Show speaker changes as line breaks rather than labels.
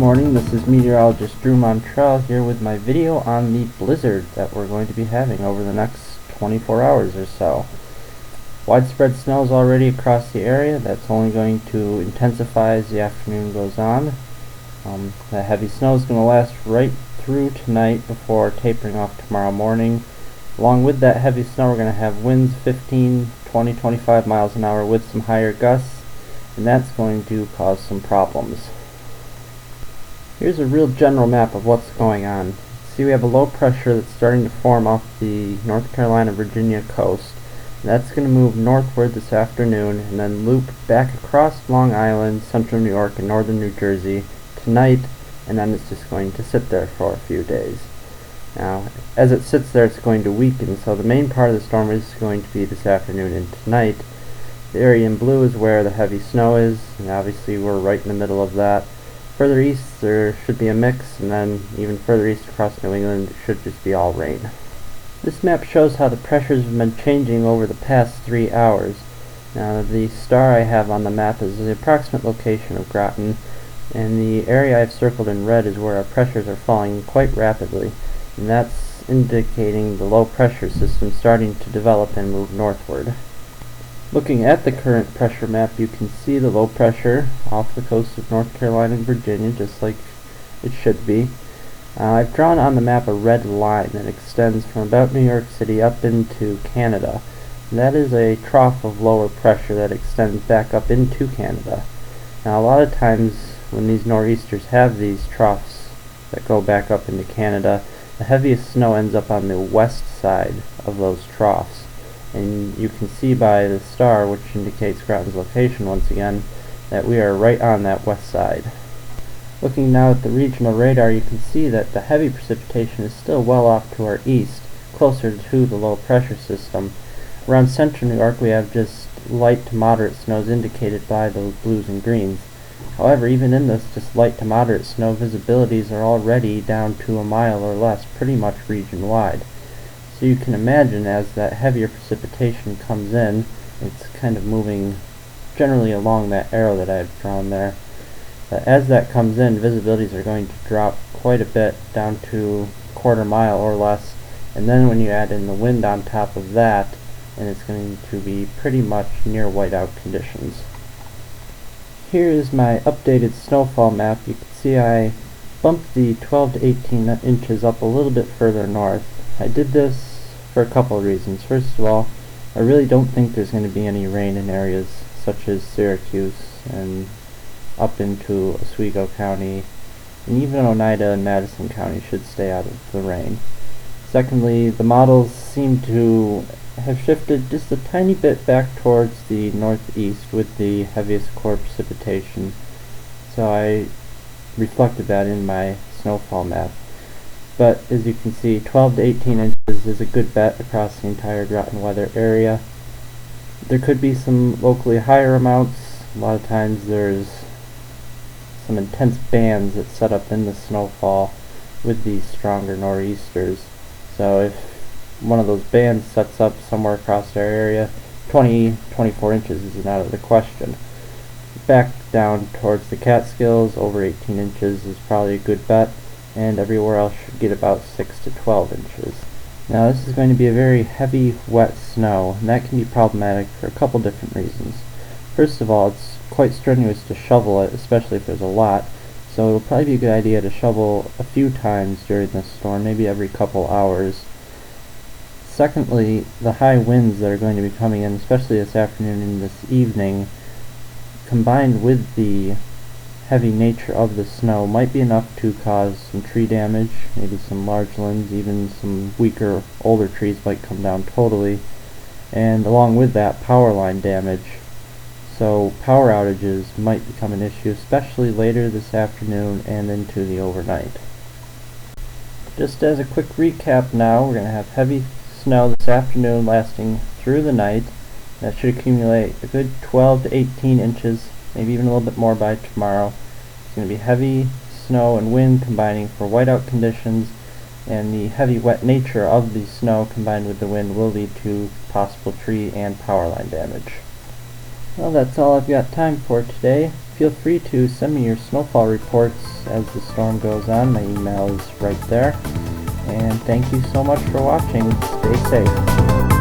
morning, this is meteorologist Drew Montrell here with my video on the blizzard that we're going to be having over the next 24 hours or so. Widespread snow is already across the area. That's only going to intensify as the afternoon goes on. The heavy snow is going to last right through tonight before tapering off tomorrow morning. Along with that heavy snow, we're going to have winds 15, 20, 25 miles an hour with some higher gusts, and that's going to cause some problems. Here's a real general map of what's going on. See, we have a low pressure that's starting to form off the North Carolina-Virginia coast. That's going to move northward this afternoon and then loop back across Long Island, central New York, and northern New Jersey tonight, and then it's just going to sit there for a few days. Now, as it sits there, it's going to weaken, so the main part of the storm is going to be this afternoon and tonight. The area in blue is where the heavy snow is, and obviously we're right in the middle of that. Further east there should be a mix, and then even further east across New England it should just be all rain. This map shows how the pressures have been changing over the past 3 hours. Now the star I have on the map is the approximate location of Groton, and the area I've circled in red is where our pressures are falling quite rapidly, and that's indicating the low pressure system starting to develop and move northward. Looking at the current pressure map, you can see the low pressure off the coast of North Carolina and Virginia, just like it should be. I've drawn on the map a red line that extends from about New York City up into Canada. And that is a trough of lower pressure that extends back up into Canada. Now, a lot of times when these nor'easters have these troughs that go back up into Canada, the heaviest snow ends up on the west side of those troughs. And you can see by the star, which indicates Groton's location once again, that we are right on that west side. Looking now at the regional radar, you can see that the heavy precipitation is still well off to our east, closer to the low pressure system. Around central New York we have just light to moderate snows indicated by those blues and greens. However, even in this just light to moderate snow, visibilities are already down to a mile or less, pretty much region-wide. So you can imagine as that heavier precipitation comes in, it's kind of moving generally along that arrow that I've drawn there. As that comes in, visibilities are going to drop quite a bit, down to a quarter mile or less, and then when you add in the wind on top of that, and it's going to be pretty much near whiteout conditions. Here is my updated snowfall map. You can see I bumped the 12 to 18 inches up a little bit further north. I did this for a couple of reasons. First of all, I really don't think there's going to be any rain in areas such as Syracuse and up into Oswego County, and even Oneida and Madison County should stay out of the rain. Secondly, the models seem to have shifted just a tiny bit back towards the northeast with the heaviest core precipitation, so I reflected that in my snowfall map. But as you can see, 12 to 18 inches is a good bet across the entire Groton weather area. There could be some locally higher amounts. A lot of times there's some intense bands that set up in the snowfall with these stronger nor'easters. So if one of those bands sets up somewhere across our area, 24 inches is out of the question. Back down towards the Catskills, over 18 inches is probably a good bet, and everywhere else should get about 6 to 12 inches. Now this is going to be a very heavy, wet snow, and that can be problematic for a couple different reasons. First of all, it's quite strenuous to shovel it, especially if there's a lot, so it'll probably be a good idea to shovel a few times during this storm, maybe every couple hours. Secondly, the high winds that are going to be coming in, especially this afternoon and this evening, combined with the heavy nature of the snow, might be enough to cause some tree damage, maybe some large limbs, even some weaker, older trees might come down totally, and along with that, power line damage. So power outages might become an issue, especially later this afternoon and into the overnight. Just as a quick recap now, we're going to have heavy snow this afternoon lasting through the night. That should accumulate a good 12 to 18 inches, maybe even a little bit more by tomorrow. It's going to be heavy snow and wind combining for whiteout conditions, and the heavy wet nature of the snow combined with the wind will lead to possible tree and power line damage. Well, that's all I've got time for today. Feel free to send me your snowfall reports as the storm goes on. My email is right there. And thank you so much for watching. Stay safe.